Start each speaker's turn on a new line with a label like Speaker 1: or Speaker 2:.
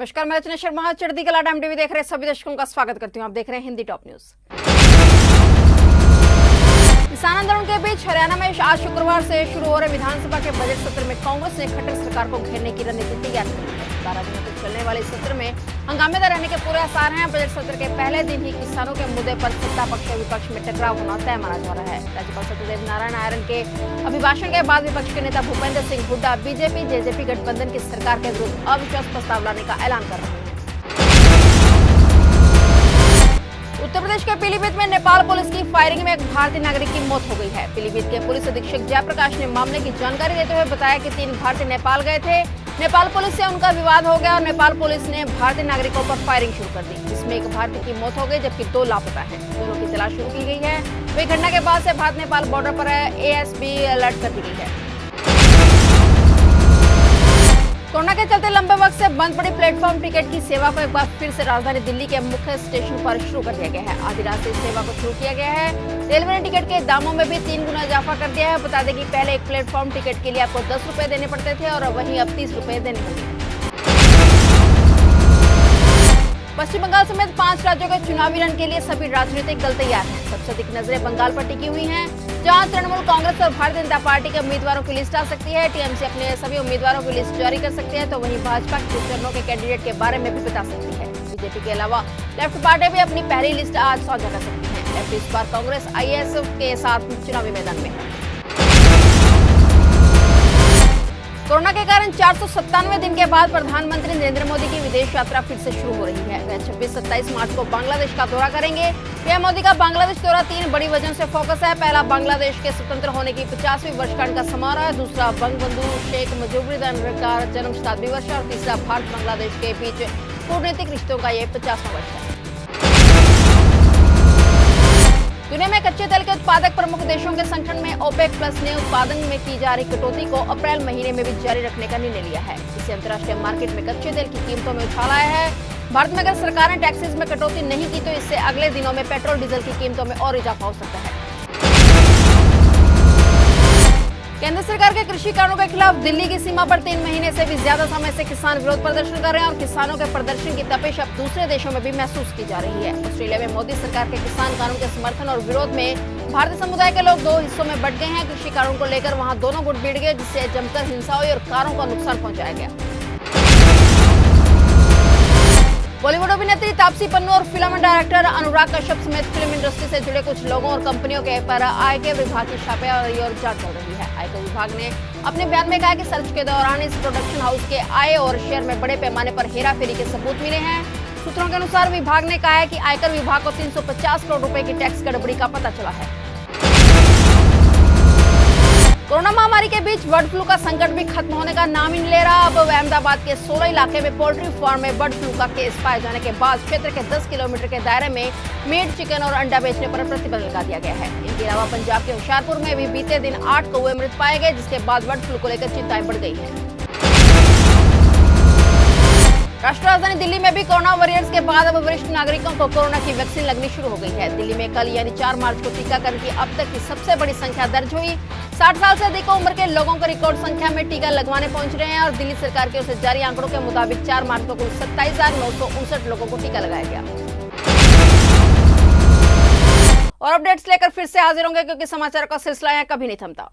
Speaker 1: नमस्कार, मैं रचना शर्मा चढ़ती कला टाइम टीवी देख रहे सभी दर्शकों का स्वागत करती हूँ। आप देख रहे हैं हिंदी टॉप न्यूज। किसान आंदोलन के बीच हरियाणा में आज शुक्रवार से शुरू हो रहे विधानसभा के बजट सत्र में कांग्रेस ने खट्टर सरकार को घेरने की रणनीति तैयार कर ली है। 12 दिनों तक चलने वाले इस सत्र में हंगामेदार रहने के पूरे आसार हैं। बजट सत्र के पहले दिन ही किसानों के मुद्दे पर सत्ता पक्ष और विपक्ष में टकराव होना तय माना जा रहा है। राज्यपाल सत्यदेव नारायण आर्य के अभिभाषण के बाद विपक्ष के नेता भूपेंद्र सिंह हुड्डा बीजेपी जेजेपी गठबंधन की सरकार के विरुद्ध अविश्वास प्रस्ताव लाने का ऐलान कर रहे हैं। उत्तर प्रदेश के पीलीभीत में नेपाल पुलिस की फायरिंग में एक भारतीय नागरिक की मौत हो गई है। पीलीभीत के पुलिस अधीक्षक जयप्रकाश ने मामले की जानकारी देते हुए बताया कि 3 भारतीय नेपाल गए थे। नेपाल पुलिस से उनका विवाद हो गया और नेपाल पुलिस ने भारतीय नागरिकों पर फायरिंग शुरू कर दी, जिसमें एक भारतीय की मौत हो गई जबकि 2 लापता हैं। दोनों की तलाश शुरू की गई है। वही घटना के बाद से भारत नेपाल बॉर्डर पर एएसबी अलर्ट कर दी गई है। कोरोना के चलते लंबे वक्त से बंद पड़ी प्लेटफॉर्म टिकट की सेवा को एक बार फिर से राजधानी दिल्ली के मुख्य स्टेशन पर शुरू कर दिया गया है। आधी रात से इस सेवा को शुरू किया गया है। रेलवे ने टिकट के दामों में भी 3 गुना इजाफा कर दिया है। बता दें कि पहले एक प्लेटफॉर्म टिकट के लिए आपको 10 रुपए देने पड़ते थे और वहीं अब 30 रुपए देने होंगे। पश्चिम बंगाल समेत 5 राज्यों के चुनावी रण के लिए सभी राजनीतिक दल तैयार हैं। सबसे अधिक नजरें बंगाल पर टिकी हुई हैं, जहां तृणमूल कांग्रेस और भारतीय जनता पार्टी के उम्मीदवारों की लिस्ट आ सकती है। टीएमसी अपने सभी उम्मीदवारों की लिस्ट जारी कर सकते हैं, तो वहीं भाजपा के चरणों के कैंडिडेट के बारे में भी बता सकती है। बीजेपी के अलावा लेफ्ट पार्टी भी अपनी पहली लिस्ट आज साझा कर सकती है। लेफ्ट इस बार कांग्रेस आईएसएफ के साथ चुनावी मैदान में है। कोरोना के कारण 497 दिन के बाद प्रधानमंत्री नरेंद्र मोदी की विदेश यात्रा फिर से शुरू हो रही है। वह 26-27 मार्च को बांग्लादेश का दौरा करेंगे। पीएम मोदी का बांग्लादेश दौरा 3 बड़ी वजहों से फोकस है। पहला, बांग्लादेश के स्वतंत्र होने की 50वीं वर्षगांठ का समारोह। दूसरा, बंगबंधु शेख मुजीबुर रहमान का जन्म शताब्दी वर्ष। और तीसरा, भारत बांग्लादेश के बीच कूटनीतिक रिश्तों का ये 50वां वर्ष है। दुनिया में कच्चे तेल के उत्पादक प्रमुख देशों के संगठन में ओपेक प्लस ने उत्पादन में की जा रही कटौती को अप्रैल महीने में भी जारी रखने का निर्णय लिया है। इससे अंतर्राष्ट्रीय मार्केट में कच्चे तेल की कीमतों में उछाल आया है। भारत में अगर सरकार ने टैक्सेस में कटौती नहीं की तो इससे अगले दिनों में पेट्रोल डीजल की कीमतों में और इजाफा हो सकता है। केंद्र सरकार के कृषि कानूनों के खिलाफ दिल्ली की सीमा पर 3 महीने से भी ज्यादा समय से किसान विरोध प्रदर्शन कर रहे हैं और किसानों के प्रदर्शन की तपिश अब दूसरे देशों में भी महसूस की जा रही है। ऑस्ट्रेलिया में मोदी सरकार के किसान कानून के समर्थन और विरोध में भारतीय समुदाय के लोग 2 हिस्सों में बंट गए हैं। कृषि कानून को लेकर वहां दोनों गुट भिड़ गए, जिससे जमकर हिंसा हुई और कारों को नुकसान पहुंचाया गया। बॉलीवुड अभिनेत्री तापसी पन्नू और फिल्म डायरेक्टर अनुराग कश्यप समेत फिल्म इंडस्ट्री से जुड़े कुछ लोगों और कंपनियों के पर आयकर विभाग की छापेमारी और जांच चल रही है। आयकर विभाग ने अपने बयान में कहा कि सर्च के दौरान इस प्रोडक्शन हाउस के आय और शेयर में बड़े पैमाने पर हेराफेरी के सबूत मिले हैं। सूत्रों के अनुसार विभाग ने कहा है कि आयकर विभाग को 350 करोड़ रुपए की टैक्स गड़बड़ी का पता चला है। कोरोना महामारी के बीच बर्ड फ्लू का संकट भी खत्म होने का नाम ही नहीं ले रहा। अब अहमदाबाद के 16 इलाके में पोल्ट्री फार्म में बर्ड फ्लू का केस पाए जाने के बाद क्षेत्र के 10 किलोमीटर के दायरे में मीट, चिकन और अंडा बेचने पर प्रतिबंध लगा दिया गया है। इनके अलावा पंजाब के होशियारपुर में भी बीते दिन 8 कौवे मृत पाए गए, जिसके बाद बर्ड फ्लू को लेकर चिंताएं बढ़ गई है। राष्ट्रीय राजधानी दिल्ली में भी कोरोना वॉरियर्स के बाद अब वरिष्ठ नागरिकों को कोरोना की वैक्सीन लगनी शुरू हो गई है। दिल्ली में कल यानी 4 मार्च को टीकाकरण की अब तक की सबसे बड़ी संख्या दर्ज हुई। 60 साल से अधिक उम्र के लोगों को रिकॉर्ड संख्या में टीका लगवाने पहुंच रहे हैं और दिल्ली सरकार की ओर से जारी आंकड़ों के मुताबिक 4 मार्च को कुल 27,959 लोगों को टीका लगाया गया। और अपडेट्स लेकर फिर से हाजिर होंगे, क्योंकि समाचार का सिलसिला यहाँ कभी नहीं थमता।